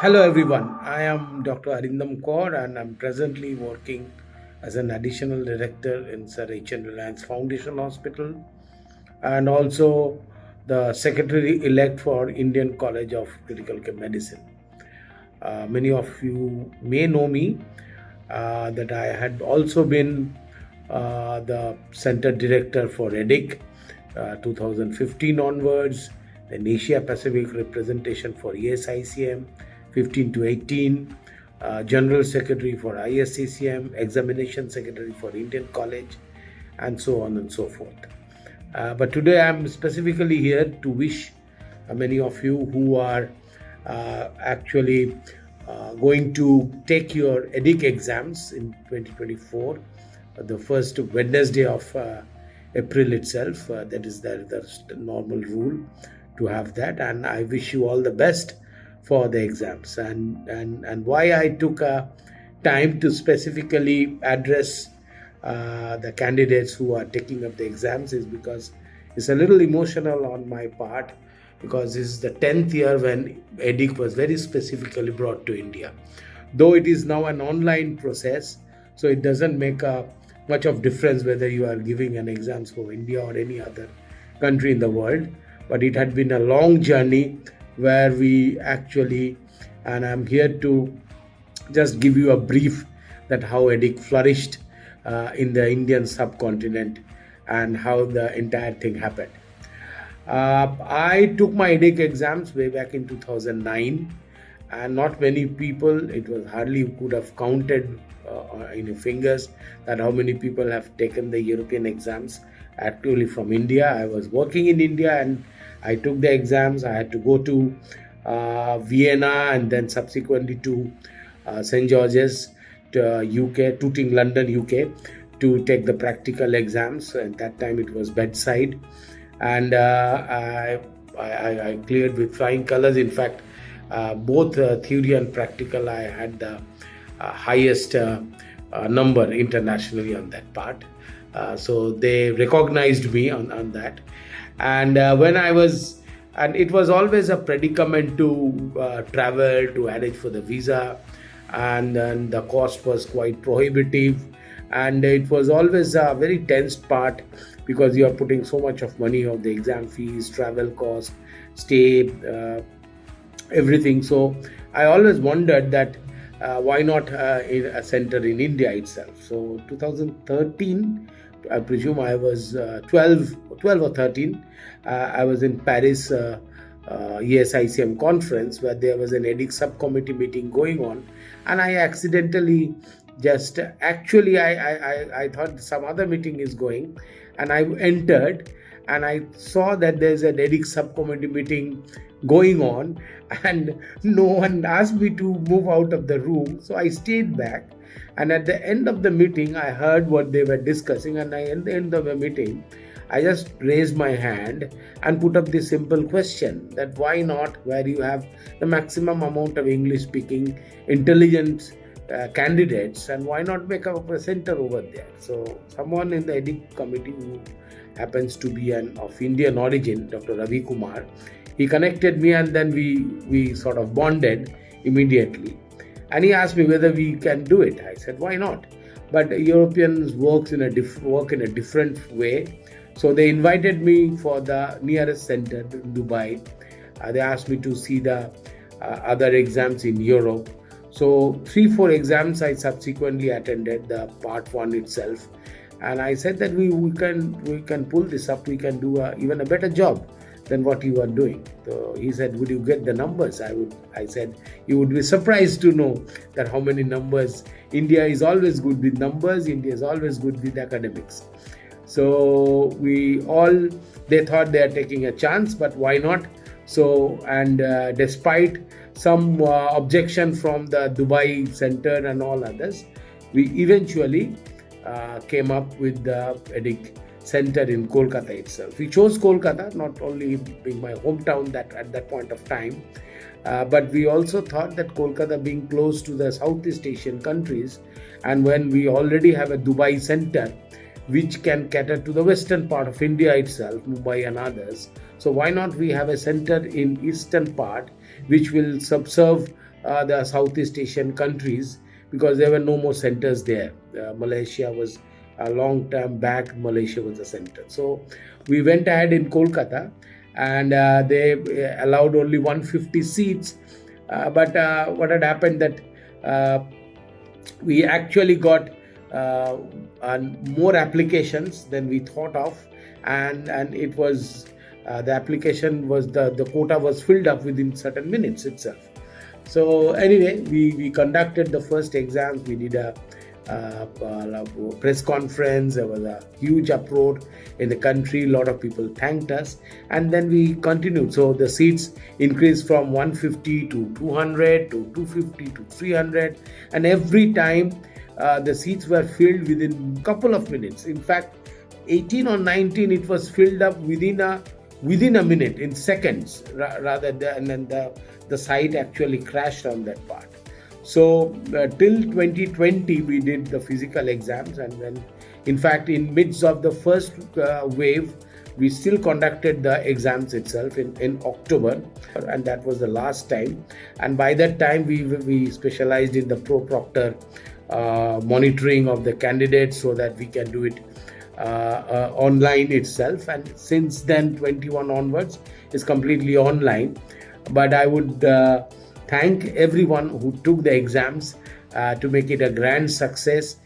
Hello everyone, I am Dr. Arindam Kaur and I'm presently working as an additional director in Sir H.N. Reliance Foundation Hospital and also the secretary-elect for Indian College of Critical Care Medicine. Many of you may know me that I had also been the center director for EDIC 2015 onwards, then Asia Pacific representation for ESICM 15 to 18, General Secretary for ISCCM, Examination Secretary for Indian College, and so on and so forth. But today I'm specifically here to wish many of you who are actually going to take your EDIC exams in 2024, the first Wednesday of April itself. That is the normal rule to have that, and I wish you all the best for the exams. And why I took time to specifically address the candidates who are taking up the exams is because it's a little emotional on my part, because this is the 10th year when EDIC was very specifically brought to India. Though it is now an online process, so it doesn't make much of difference whether you are giving an exams for India or any other country in the world. But it had been a long journey where we actually, and I'm here to just give you a brief that how EDIC flourished in the Indian subcontinent and how the entire thing happened. I took my EDIC exams way back in 2009, and not many people, it was hardly you could have counted in your fingers that how many people have taken the European exams actually from India. I was working in India and I took the exams. I had to go to Vienna and then subsequently to St. George's, to UK, Tooting, London, UK, to take the practical exams. At that time it was bedside, and I cleared with flying colors. In fact, both theory and practical, I had the highest number internationally on that part. So they recognized me on that. And when I was, and it was always a predicament to travel, to arrange for the visa, and then the cost was quite prohibitive, and it was always a very tense part because you are putting so much of money of the exam fees, travel cost, stay, everything. So I always wondered that why not in a center in India itself. So 2013, I presume I was 12 or 13. I was in Paris ESICM conference where there was an EDIC subcommittee meeting going on, and I accidentally just actually I thought some other meeting is going, and I entered and I saw that there's an EDIC subcommittee meeting going on, and no one asked me to move out of the room, so I stayed back. And at the end of the meeting, I heard what they were discussing, and at the end of the meeting, I just raised my hand and put up this simple question that why not, where you have the maximum amount of English speaking intelligent candidates, and why not make up a center over there? So someone in the EDIC committee who happens to be of Indian origin, Dr. Ravi Kumar, he connected me, and then we sort of bonded immediately. And he asked me whether we can do it. I said, why not? But Europeans work in a different way. So they invited me for the nearest center in Dubai. They asked me to see the other exams in Europe. So 3-4 exams I subsequently attended, the part 1 itself. And I said that we can pull this up. We can do even a better job than what you are doing. So he said, would you get the numbers? I said, you would be surprised to know that how many numbers. India is always good with numbers. India is always good with academics. So they thought they are taking a chance, but why not? So, and despite some objection from the Dubai center and all others, we eventually came up with the EDIC center in Kolkata itself. We chose Kolkata, not only being my hometown at that point of time, but we also thought that Kolkata being close to the Southeast Asian countries, and when we already have a Dubai center which can cater to the western part of India itself, Mumbai and others, So why not we have a center in eastern part which will subserve the Southeast Asian countries, because there were no more centers there. Malaysia was a long time back. Malaysia was the center. So we went ahead in Kolkata, and they allowed only 150 seats. But what had happened that we actually got uh, more applications than we thought of, and it was the application was the quota was filled up within certain minutes itself. So anyway, we conducted the first exams. We did a press conference. There was a huge uproar in the country. A lot of people thanked us, and then we continued. So the seats increased from 150 to 200 to 250 to 300, and every time the seats were filled within a couple of minutes. In fact, 18 or 19, it was filled up within a minute, in seconds, rather than, and then the site actually crashed on that part. So till 2020 we did the physical exams, and then in fact in midst of the first wave we still conducted the exams itself in October, and that was the last time. And by that time we specialized in the pro-proctor monitoring of the candidates, so that we can do it online itself. And since then 21 onwards is completely online. But I would thank everyone who took the exams to make it a grand success.